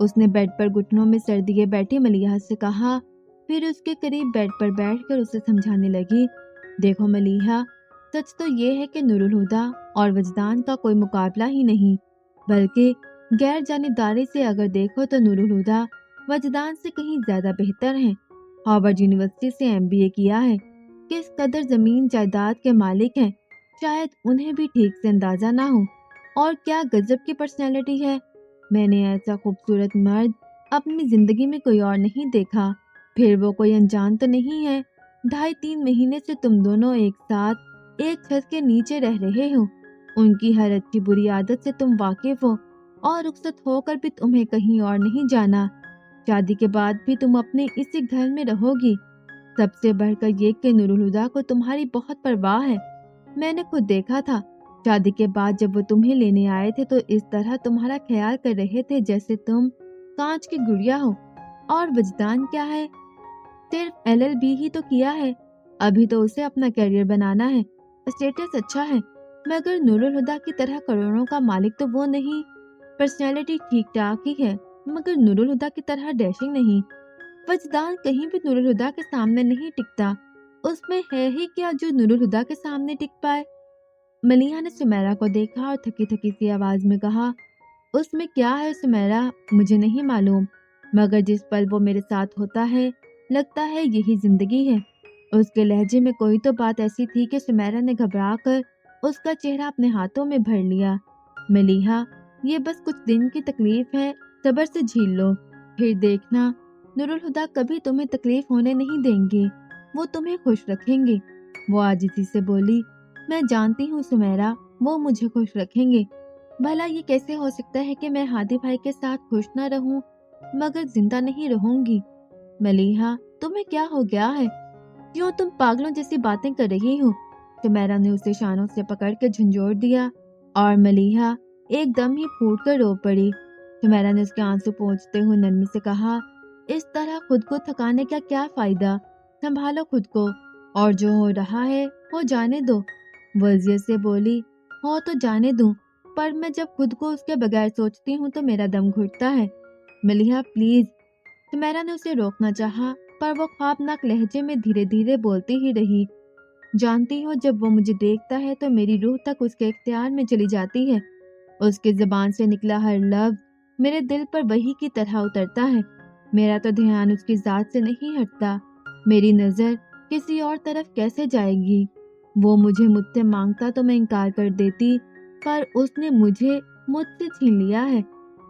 اس نے بیڈ پر گھٹنوں میں سر دیے بیٹھی ملیحہ سے کہا، پھر اس کے قریب بیڈ پر بیٹھ کر اسے سمجھانے لگی، دیکھو ملیحہ، سچ تو یہ ہے کہ نور الہدیٰ اور وجدان کا کوئی مقابلہ ہی نہیں، بلکہ غیر جانبداری سے اگر دیکھو تو نور الہدیٰ وجدان سے کہیں زیادہ بہتر ہیں۔ ہارورڈ یونیورسٹی سے MBA کیا ہے، کس قدر زمین جائیداد کے مالک ہیں، شاید انہیں بھی ٹھیک سے اندازہ نہ ہو، اور کیا گجب کی پرسنالٹی ہے۔ میں نے ایسا خوبصورت مرد اپنی زندگی میں کوئی اور نہیں دیکھا۔ پھر وہ کوئی انجان تو نہیں ہے؟ 2.5-3 مہینے سے تم دونوں ایک ساتھ ایک چھت کے نیچے رہ رہے ہو، ان کی ہر اچھی بری عادت سے تم واقف ہو، اور رخصت ہو کر بھی تمہیں کہیں اور نہیں جانا۔ شادی کے بعد بھی تم اپنے اسی گھر میں رہو گی۔ سب سے بڑھ کر یہ کہ نور الہدیٰ کو تمہاری بہت پرواہ ہے۔ میں نے خود دیکھا تھا، شادی کے بعد جب وہ تمہیں لینے آئے تھے تو اس طرح تمہارا خیال کر رہے تھے جیسے تم کانچ کی گڑیا ہو۔ اور وجدان کیا ہے؟ صرف LLB ہی تو کیا ہے، ابھی تو اسے اپنا کیریئر بنانا ہے، اسٹیٹس اچھا ہے، مگر نور الہدیٰ کی طرح کروڑوں کا مالک تو وہ نہیں۔ پرسنالٹی ٹھیک ٹھاک ہی ہے، مگر نور الہدیٰ کی طرح ڈیشنگ نہیں۔ وجدان کہیں بھی نور الہدیٰ کے سامنے نہیں ٹکتا، اس میں ہے ہی کیا جو نور الہدیٰ کے سامنے ٹک پائے۔ ملیحہ نے سمیرہ کو دیکھا اور تھکی تھکی سی آواز میں کہا، اس میں کیا ہے سمیرہ، مجھے نہیں معلوم، مگر جس پل وہ میرے ساتھ ہوتا ہے لگتا ہے یہی زندگی ہے۔ اس کے لہجے میں کوئی تو بات ایسی تھی کہ سمیرہ نے گھبرا کر اس کا چہرہ اپنے ہاتھوں میں بھر لیا۔ ملیحہ، یہ بس کچھ دن کی تکلیف ہے، صبر سے جھیل لو، پھر دیکھنا نور الہدیٰ کبھی تمہیں تکلیف ہونے نہیں دیں گے، وہ تمہیں خوش رکھیں گے۔ وہ عاجزی سے بولی، میں جانتی ہوں سمیرہ، وہ مجھے خوش رکھیں گے۔ بھلا یہ کیسے ہو سکتا ہے کہ میں ہادی بھائی کے ساتھ خوش نہ رہوں مگر زندہ نہیں رہوں گی؟ ملیحہ، تمہیں کیا ہو گیا ہے؟ کیوں تم پاگلوں جیسی باتیں کر رہی ہو؟ سمیرہ نے اسے شانوں سے پکڑ کے جھنجھوڑ دیا اور ملیحہ ایک دم ہی پھوٹ کر رو پڑی۔ سمیرہ نے اس کے آنسو پونچھتے ہوئے نرمی سے کہا، اس طرح خود کو تھکانے کا کیا فائدہ، سنبھالو خود کو، اور جو ہو رہا ہے ہو جانے دو۔ وہ اذیت سے بولی، ہو تو جانے دوں، پر میں جب خود کو اس کے بغیر سوچتی ہوں تو میرا دم گھٹتا ہے۔ ملیحہ پلیز۔ سمیرہ نے اسے روکنا چاہا پر وہ خوابناک لہجے میں دھیرے دھیرے بولتی ہی رہی، جانتی ہو جب وہ مجھے دیکھتا ہے تو میری روح تک اس کے اختیار میں چلی جاتی ہے، اس کی زبان سے نکلا ہر لفظ میرے دل پر وحی کی طرح اترتا ہے، میرا تو دھیان اس کی ذات سے نہیں ہٹتا، میری نظر کسی اور طرف کیسے جائے گی؟ وہ مجھ سے مانگتا تو میں انکار کر دیتی، پر اس نے مجھے مجھ سے چھین لیا ہے،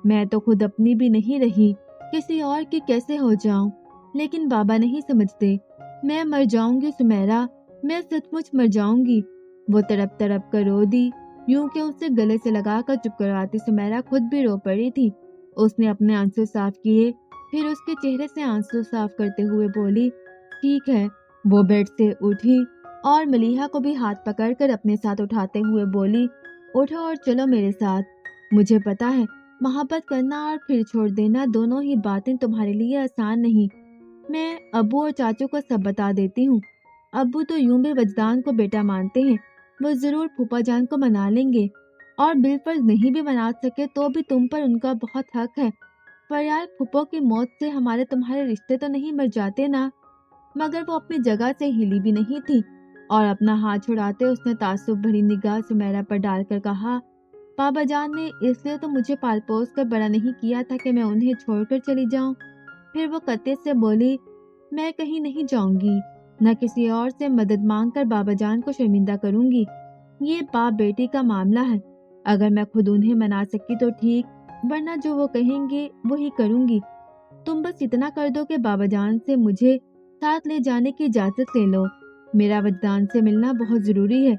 میں تو خود اپنی بھی نہیں رہی، کسی اور کی کیسے ہو جاؤں؟ لیکن بابا نہیں سمجھتے، میں مر جاؤں گی سمیرہ، میں سچ مچ مر جاؤں گی۔ وہ تڑپ تڑپ کر رو دی، یوں کہ اسے گلے سے لگا کر چپ کرواتی سمیرہ خود بھی رو پڑی تھی۔ اس نے اپنے آنسو صاف کیے، پھر اس کے چہرے سے آنسو صاف کرتے ہوئے بولی، ٹھیک ہے۔ وہ بیڈ سے اٹھی اور ملیحہ کو بھی ہاتھ پکڑ کر اپنے ساتھ اٹھاتے ہوئے بولی، اٹھو اور چلو میرے ساتھ۔ مجھے پتا ہے محبت کرنا اور پھر چھوڑ دینا دونوں ہی باتیں تمہارے لیے آسان نہیں، میں ابو اور چاچو کو سب بتا دیتی ہوں۔ ابو تو یوں بھی وجدان کو بیٹا مانتے ہیں، وہ ضرور پھوپھا جان کو منا لیں گے، اور بالفرض نہیں بھی منا سکے تو بھی تم پر ان کا بہت حق ہے، پر یار پھوپھو کی موت سے ہمارے تمہارے رشتے تو نہیں مر جاتے نا۔ مگر وہ اپنی جگہ سے ہلی بھی نہیں تھی، اور اپنا ہاتھ چھڑاتے اس نے تعصب بھری نگاہ سمیرہ پر ڈال کر کہا، بابا جان نے اس لیے تو مجھے پال پوس کر بڑا نہیں کیا تھا کہ میں انہیں چھوڑ کر چلی جاؤں۔ پھر وہ قطعیت سے بولی، میں کہیں نہیں جاؤں گی، نہ کسی اور سے مدد مانگ کر بابا جان کو شرمندہ کروں گی، یہ باپ بیٹی کا معاملہ ہے، اگر میں خود انہیں منا سکی تو ٹھیک، ورنہ جو وہ کہیں گے وہی کروں گی۔ تم بس اتنا کر دو کہ بابا جان سے مجھے ساتھ لے جانے کی اجازت لے لو، میرا وجدان سے ملنا بہت ضروری ہے،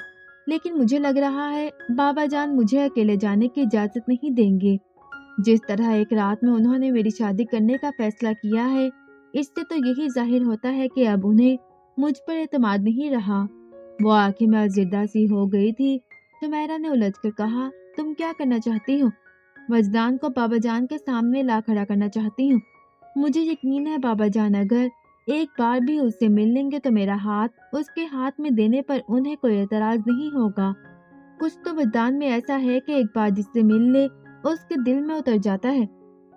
لیکن مجھے لگ رہا ہے بابا جان مجھے اکیلے جانے کی اجازت نہیں دیں گے۔ جس طرح ایک رات میں انہوں نے میری شادی کرنے کا فیصلہ کیا ہے، اس سے تو یہی ظاہر ہوتا ہے کہ اب انہیں مجھ پر اعتماد نہیں رہا۔ وہ آنکھیں میں زردہ سی ہو گئی تھی۔ سمیرہ نے الجھ کر کہا، تم کیا کرنا چاہتی ہو؟ وجدان کو بابا جان کے سامنے لا کھڑا کرنا چاہتی ہوں۔ مجھے یقین ہے بابا جان اگر ایک بار بھی اس سے مل لیں گے تو میرا ہاتھ اس کے ہاتھ میں دینے پر انہیں کوئی اعتراض نہیں ہوگا۔ کچھ تو وجدان میں ایسا ہے کہ ایک بار جس سے مل لے اس کے دل میں اتر جاتا ہے۔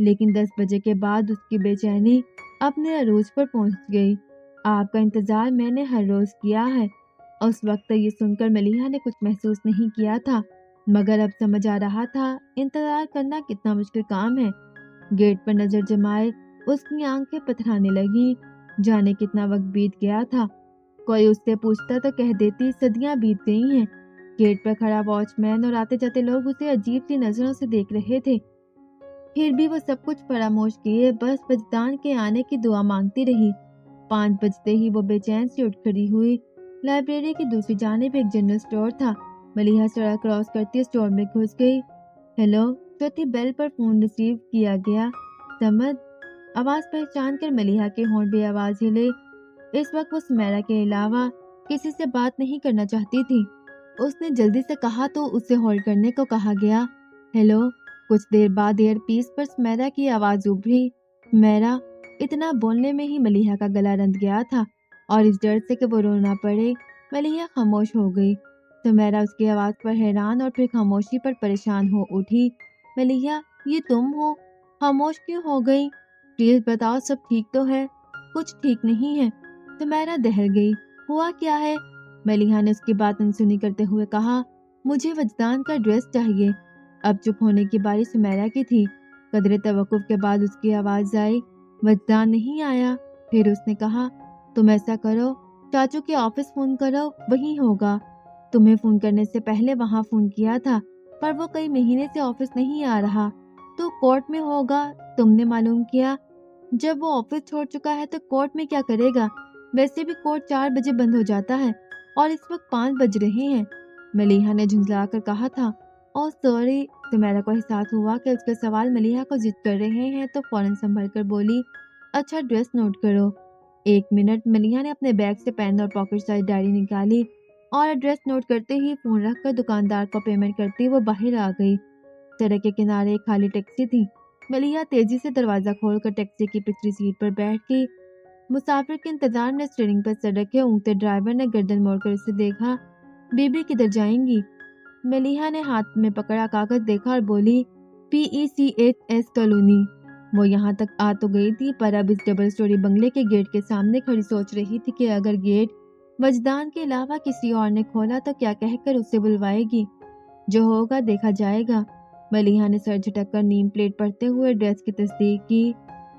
لیکن 10 بجے کے بعد اس کی بے چینی اپنے عروج پر پہنچ گئی۔ آپ کا انتظار میں نے ہر روز کیا ہے۔ اس وقت یہ سن کر ملیحہ نے کچھ محسوس نہیں کیا تھا، مگر اب سمجھ آ رہا تھا انتظار کرنا کتنا مشکل کام ہے۔ گیٹ پر نظر جمائے اس کی آنکھیں پتھرانے لگی۔ جانے کتنا وقت بیت گیا تھا۔ کوئی اس سے پوچھتا تو کہہ دیتی صدیاں بیت گئی ہیں۔ گیٹ پر کھڑا واچ مین اور آتے جاتے لوگ اسے عجیب سی نظروں سے دیکھ رہے تھے۔ پھر بھی وہ سب کچھ فراموش کیے بس وجدان کے آنے کی دعا مانگتی رہی۔ 5 بجتے ہی وہ بے چین سے اٹھ کھڑی ہوئی۔ لائبریری کی دوسری جانب ایک جنرل اسٹور تھا۔ ملیحہ سڑک کراس کرتی اسٹور میں گھس گئی۔ ہیلو، چوتھی بیل پر فون ریسیو کیا گیا۔ سمد، آواز پہچان کر ملیحہ کے ہونٹ بے آواز ہلے۔ اس وقت وہ سمیرا کے علاوہ کسی سے بات نہیں کرنا چاہتی تھی۔ اس نے جلدی سے کہا تو اسے ہولڈ کرنے کو کہا گیا۔ ہیلو، کچھ دیر بعد ایئر پیس پر سمیرا کی آواز ابھری۔ سمیرا، اتنا بولنے میں ہی ملیحہ کا گلا رند گیا تھا، اور اس ڈر سے کہ وہ رو نہ پڑے ملیحہ خاموش ہو گئی۔ سمیرا اس کی آواز پر حیران اور پھر خاموشی پر پریشان ہو اٹھی۔ ملیحہ، یہ تم ہو؟ خاموش کیوں ہو گئی؟ پلیز بتاؤ سب ٹھیک تو ہے؟ کچھ ٹھیک نہیں ہے۔ سمیرا دہل گئی۔ ہوا کیا ہے؟ ملیحہ نے اس کی بات انسنی کرتے ہوئے کہا، مجھے وجدان کا ایڈریس چاہیے۔ اب چپ ہونے کی باری سمیرا کی تھی۔ قدرے توقف کے بعد اس کی آواز آئی، وجدان نہیں آیا؟ پھر اس نے کہا، تم ایسا کرو، چاچو کے آفس فون کرو، وہیں ہوگا۔ تمہیں فون کرنے سے پہلے وہاں فون کیا تھا، پر وہ کئی مہینے سے آفس نہیں آ رہا، تو کورٹ میں ہوگا۔ تم نے معلوم کیا؟ جب وہ آفس چھوڑ چکا ہے تو کورٹ میں کیا کرے گا؟ ویسے بھی کورٹ 4 بجے بند ہو جاتا ہے، اور اس وقت 5 بج رہے ہیں۔ ملیحہ نے جھنجھلا کر کہا تھا۔ اوہ سوری۔ سمیرا کو احساس ہوا کہ اس کے سوال ملیحہ کو ضد کر رہے ہیں تو فوراً سنبھل کر بولی، اچھا ایڈریس نوٹ کرو۔ 1 منٹ۔ ملیحہ نے اپنے بیگ سے پین اور پاکٹ سائز ڈائری نکالی، اور ایڈریس نوٹ کرتے ہی فون رکھ کر دکاندار کو پیمنٹ کرتی وہ باہر آ گئی۔ سڑک کے کنارے ایک خالی ٹیکسی تھی۔ ملیحہ تیزی سے دروازہ کھول کر ٹیکسی کی پچھلی سیٹ پر بیٹھ گئی۔ مسافر کے انتظار میں اسٹیئرنگ پر سر رکھے اونگتے ڈرائیور نے گردن موڑ کر اسے دیکھا۔ بی بی کدھر جائیں گی؟ ملیحہ نے ہاتھ میں پکڑا کاغذ دیکھا اور بولی، PECHS کالونی۔ وہ یہاں تک آ تو گئی تھی، پر اب اس ڈبل سٹوری بنگلے کے گیٹ کے سامنے کھڑی سوچ رہی تھی کہ اگر گیٹ وجدان کے علاوہ کسی اور نے کھولا تو کیا کہہ کر اسے بلوائے گی؟ جو ہوگا دیکھا جائے گا۔ ملیحہ نے سر جھٹک کر نیم پلیٹ پڑھتے ہوئے ایڈریس کی تصدیق کی،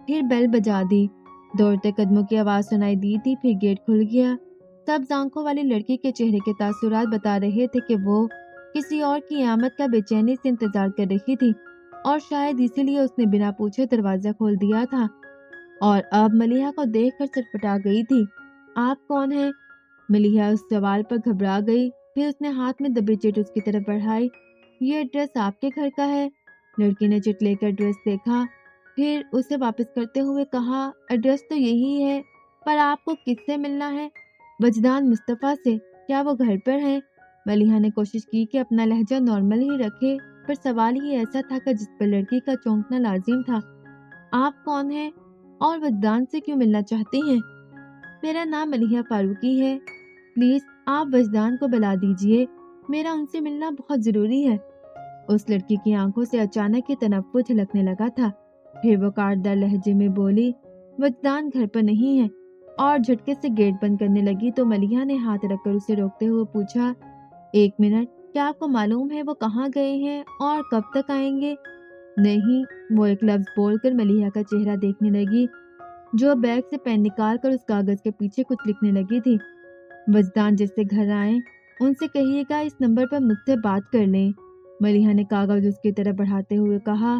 پھر بیل بجا دی۔ دوڑتے قدموں کی آواز سنائی دی تھی، پھر گیٹ کھل گیا۔ سبز آنکھوں والی لڑکی کے چہرے کے تاثرات بتا رہے تھے کہ وہ کسی اور کی آمد کا بے چینی سے انتظار کر رہی تھی، اور شاید اسی لیے اس نے بنا پوچھے دروازہ کھول دیا تھا، اور اب ملیحہ کو دیکھ کر سٹپٹا گئی تھی۔ آپ کون ہیں؟ ملیحہ اس سوال پر گھبرا گئی، پھر اس نے ہاتھ میں دبی چٹ اس کی طرف بڑھائی۔ یہ ایڈریس آپ کے گھر کا ہے؟ لڑکی نے چٹ لے کر ایڈریس دیکھا، پھر اسے واپس کرتے ہوئے کہا، ایڈریس تو یہی ہے، پر آپ کو کس سے ملنا ہے؟ وجدان مصطفیٰ سے۔ کیا وہ گھر پر ہیں؟ ملیحہ نے کوشش کی کہ اپنا لہجہ نارمل ہی رکھے، پر سوال ہی ایسا تھا کہ جس پر لڑکی کا چونکنا لازم تھا۔ آپ کون ہیں اور وجدان سے کیوں ملنا چاہتے ہیں؟ میرا نام ملیحہ فاروقی ہے، پلیز آپ وجدان کو بلا دیجئے، میرا ان سے ملنا بہت ضروری ہے۔ اس لڑکی کی آنکھوں سے اچانک یہ تنفر جھلکنے لگا تھا، پھر وہ کاٹدار لہجے میں بولی، وجدان گھر پر نہیں ہے، اور جھٹکے سے گیٹ بند کرنے لگی تو ملیحہ نے ہاتھ رکھ کر اسے روکتے ہوئے پوچھا، 1 منٹ، کیا آپ کو معلوم ہے وہ کہاں گئے ہیں اور کب تک آئیں گے؟ نہیں۔ وہ ایک لفظ بول کر ملیحہ کا چہرہ دیکھنے لگی، جو بیگ سے پین نکال کر اس کاغذ کے پیچھے کچھ لکھنے لگی تھی۔ وجدان جس سے گھر آئیں ان سے کہیے گا اس نمبر پر مجھ سے بات کر لیں۔ ملیحہ نے کاغذ اس کی طرف بڑھاتے ہوئے کہا۔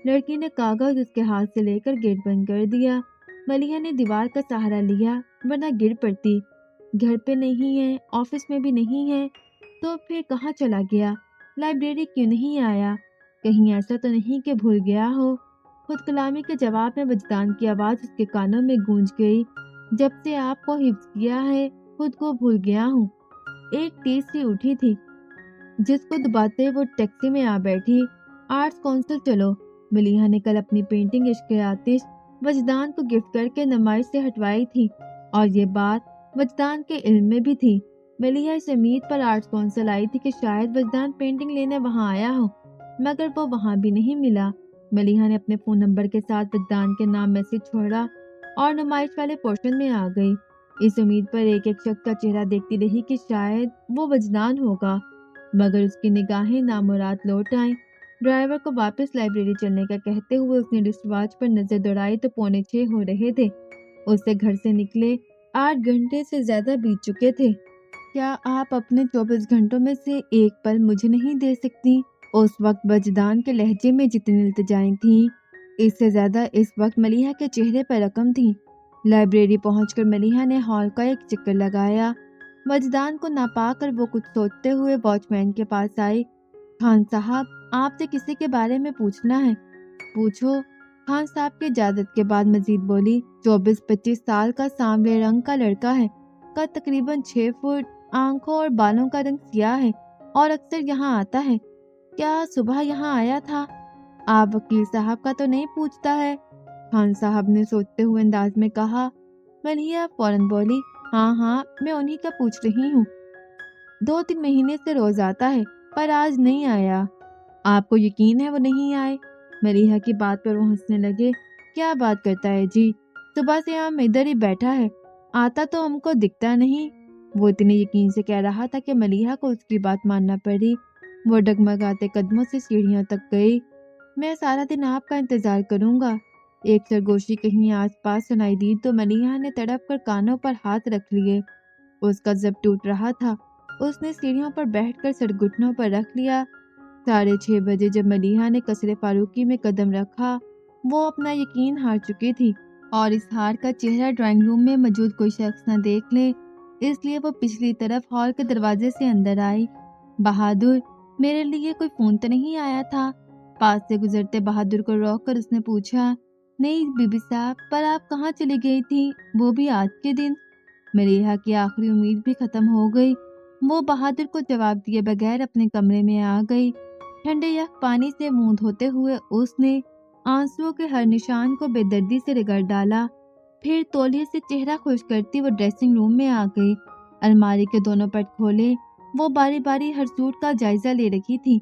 لڑکی نے کاغذ اس کے ہاتھ سے لے کر گیٹ بند کر دیا۔ ملیحہ نے دیوار کا سہارا لیا، ورنہ گر پڑتی۔ گھر پہ نہیں ہے، آفس میں بھی نہیں ہے، تو پھر کہاں چلا گیا؟ لائبریری کیوں نہیں آیا؟ کہیں ایسا تو نہیں کہ بھول گیا ہو؟ خود کلامی کے جواب میں وجدان کی آواز اس کے کانوں میں گونج گئی، جب سے آپ کو حفظ کیا ہے خود کو بھول گیا ہوں۔ ایک تیسری اٹھی تھی، جس کو دباتے وہ ٹیکسی میں آ بیٹھی۔ آرٹس کونسل چلو۔ ملیحہ نے کل اپنی پینٹنگ عشق آتش وجدان کو گفٹ کر کے نمائش سے ہٹوائی تھی، اور یہ بات وجدان کے علم میں بھی تھی۔ ملیحہ اس امید پر آرٹس کونسل آئی تھی کہ شاید وجدان پینٹنگ لینے وہاں آیا ہو، مگر وہ وہاں بھی نہیں ملا۔ ملیحہ نے اپنے فون نمبر کے ساتھ وجدان کے نام میسج چھوڑا اور نمائش والے پورشن میں آ گئی۔ اس امید پر ایک ایک شخص کا چہرہ دیکھتی رہی کہ شاید وہ وجدان ہوگا، مگر اس کی نگاہیں نامراد لوٹ آئیں۔ ڈرائیور کو واپس لائبریری چلنے کا کہتے ہوئے اس نے رسٹ واچ پر نظر دوڑائی تو 6:45 ہو رہے تھے۔ اسے گھر سے نکلے 8 گھنٹے سے زیادہ بیت چکے تھے۔ کیا آپ اپنے 24 گھنٹوں میں سے ایک پل مجھے نہیں دے سکتی؟ اس وقت وجدان کے لہجے میں جتنی التجائیں تھیں، اس سے زیادہ اس وقت ملیحہ کے چہرے پر رقم تھی۔ لائبریری پہنچ کر ملیحہ نے ہال کا ایک چکر لگایا۔ وجدان کو نہ پا کر وہ کچھ سوچتے ہوئے واچ مین کے پاس آئی۔ خان صاحب، آپ سے کسی کے بارے میں پوچھنا ہے۔ پوچھو۔ خان صاحب کی اجازت کے بعد مزید بولی۔ 24-25 سال کا سانولے رنگ کا لڑکا ہے، قد تقریباً 6 فٹ، آنکھوں اور بالوں کا رنگ سیاہ ہے اور اکثر یہاں آتا ہے۔ کیا صبح یہاں آیا تھا؟ آپ وکیل صاحب کا تو نہیں پوچھتا ہے؟ خان صاحب نے سوچتے ہوئے انداز میں کہا۔ ملیحہ فوراً بولی، ہاں میں انہی کا پوچھ رہی ہوں۔ 2-3 مہینے سے روز آتا ہے پر آج نہیں آیا۔ آپ کو یقین ہے وہ نہیں آئے؟ ملیحہ کی بات پر وہ ہنسنے لگے۔ کیا بات کرتا ہے جی، صبح سے ہم ادھر ہی بیٹھا ہے، آتا تو ہم کو دکھتا نہیں۔ وہ اتنے یقین سے کہہ رہا تھا کہ ملیحہ کو اس کی بات ماننا پڑی۔ وہ ڈگمگاتے قدموں سے سیڑھیوں تک گئی۔ میں سارا دن آپ کا انتظار کروں گا۔ ایک سرگوشی کہیں آس پاس سنائی دی تو ملیحہ نے تڑپ کر کانوں پر ہاتھ رکھ لیے۔ اس کا ضبط ٹوٹ رہا تھا۔ اس نے سیڑھیوں پر بیٹھ کر سر گھٹنوں پر رکھ لیا۔ 6:30 بجے جب ملیحہ نے قصر فاروقی میں قدم رکھا، وہ اپنا یقین ہار چکی تھی اور اس ہار کا چہرہ ڈرائنگ روم میں موجود کوئی شخص نہ دیکھ لے، اس لیے وہ پچھلی طرف ہال کے دروازے سے اندر آئی۔ بہادر، میرے لیے کوئی فون تو نہیں آیا تھا؟ پاس سے گزرتے بہادر کو روک کر اس نے پوچھا۔ نہیں بی بی صاحب، پر آپ کہاں چلی گئی تھی، وہ بھی آج کے دن؟ ملیحہ کی آخری امید بھی ختم ہو گئی۔ وہ بہادر کو جواب دیے بغیر اپنے کمرے میں آ گئی۔ ٹھنڈے یک پانی سے منہ دھوتے ہوئے اس نے آنسوؤں کے ہر نشان کو بے دردی سے رگڑ ڈالا۔ پھر تولیے سے چہرہ خشک کرتی وہ ڈریسنگ روم میں آ گئی۔ الماری کے دونوں پٹ کھولے، وہ باری باری ہر سوٹ کا جائزہ لے رہی تھی۔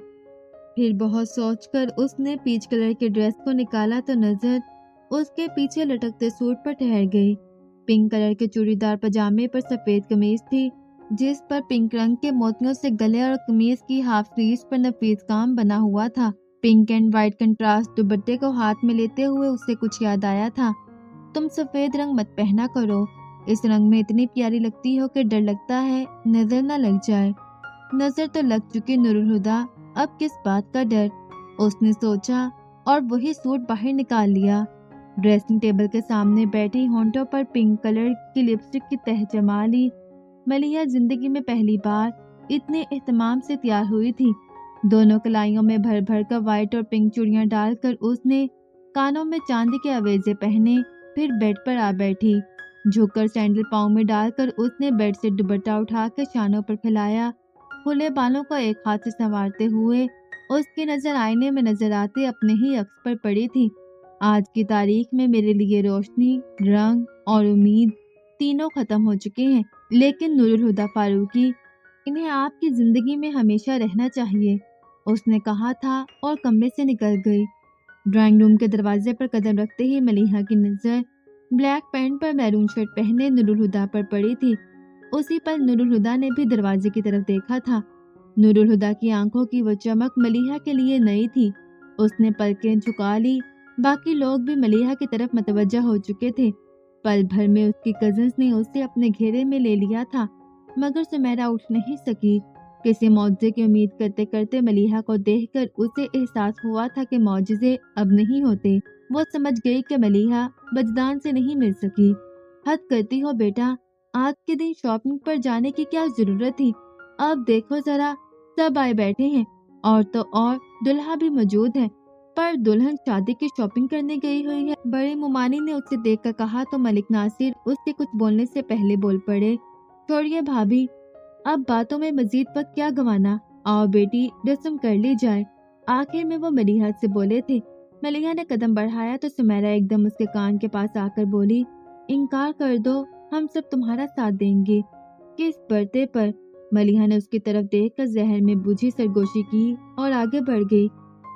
پھر بہت سوچ کر اس نے پیچ کلر کے ڈریس کو نکالا تو نظر اس کے پیچھے لٹکتے سوٹ پر ٹھہر گئی۔ پنک کلر کے چوڑی دار پاجامے پر سفید قمیض تھی، جس پر پنک رنگ کے موتیوں سے گلے اور قمیض کی ہاف سلیوز پر نفیس کام بنا ہوا تھا۔ پنک اینڈ وائٹ کنٹراسٹ دوپٹے کو ہاتھ میں لیتے ہوئے اسے کچھ یاد آیا تھا۔ تم سفید رنگ مت پہنا کرو، اس رنگ میں اتنی پیاری لگتی ہو کہ ڈر لگتا ہے نظر نہ لگ جائے۔ نظر تو لگ چکی نور الہدیٰ، اب کس بات کا ڈر، اس نے سوچا اور وہی سوٹ باہر نکال لیا۔ ڈریسنگ ٹیبل کے سامنے بیٹھی ہونٹوں پر پنک کلر کی لپسٹک کی تہہ جما لی۔ ملیحہ زندگی میں پہلی بار اتنے اہتمام سے تیار ہوئی تھی۔ دونوں کلائیوں میں بھر بھر کر وائٹ اور پنک چوڑیاں ڈال کر اس نے کانوں میں چاندی کے آویزے پہنے، پھر بیڈ پر آ بیٹھی۔ جھک کر سینڈل پاؤں میں ڈال کر اس نے بیڈ سے دوپٹہ اٹھا کر شانوں پر پھیلایا۔ کھلے بالوں کو ایک ہاتھ سے سنوارتے ہوئے اس کی نظر آئینے میں نظر آتے اپنے ہی عکس پر پڑی تھی۔ آج کی تاریخ میں میرے لیے روشنی، رنگ اور امید تینوں ختم ہو چکے ہیں، لیکن نور الہدیٰ فاروقی، انہیں آپ کی زندگی میں ہمیشہ رہنا چاہیے، اس نے کہا تھا اور کمرے سے نکل گئی۔ ڈرائنگ روم کے دروازے پر قدم رکھتے ہی ملیحہ کی نظر بلیک پینٹ پر میرون شرٹ پہنے نور الہدیٰ پر پڑی تھی۔ اسی پل نور الہدیٰ نے بھی دروازے کی طرف دیکھا تھا۔ نور الہدیٰ کی آنکھوں کی وہ چمک ملیحہ کے لیے نئی تھی۔ اس نے پلکیں جھکا لی۔ باقی لوگ بھی ملیحہ کی طرف متوجہ ہو چکے تھے۔ پل بھر میں اس کی کزنز نے اسے اپنے گھیرے میں لے لیا تھا، مگر سمیرا اٹھ نہیں سکی۔ کسی معجزے کی امید کرتے کرتے ملیحہ کو دیکھ کر اسے احساس ہوا تھا کہ معجزے اب نہیں ہوتے۔ وہ سمجھ گئی کہ ملیحہ وجدان سے نہیں مل سکی۔ حد کرتی ہو بیٹا، آج کے دن شاپنگ پر جانے کی کیا ضرورت تھی؟ اب دیکھو ذرا، سب آئے بیٹھے ہیں، اور تو اور دلہا بھی موجود ہے، پر دلہن شادی کی شاپنگ کرنے گئی ہوئی ہے۔ بڑے ممانی نے اسے دیکھ کر کہا تو ملک ناصر اس کے کچھ بولنے سے پہلے بول پڑے۔ چھوڑیے بھابھی، اب باتوں میں مزید وقت کیا گنوانا، آؤ بیٹی رسم کر لی جائے۔ آخر میں وہ ملیحہ سے بولے تھے۔ ملیحہ نے قدم بڑھایا تو سمیرا ایک دم اس کے کان کے پاس آ کر بولی، انکار کر دو، ہم سب تمہارا ساتھ دیں گے۔ کس برتے پر؟ ملیحہ نے اس کی طرف دیکھ کر ذہن میں بجھی سرگوشی کی اور آگے بڑھ گئی۔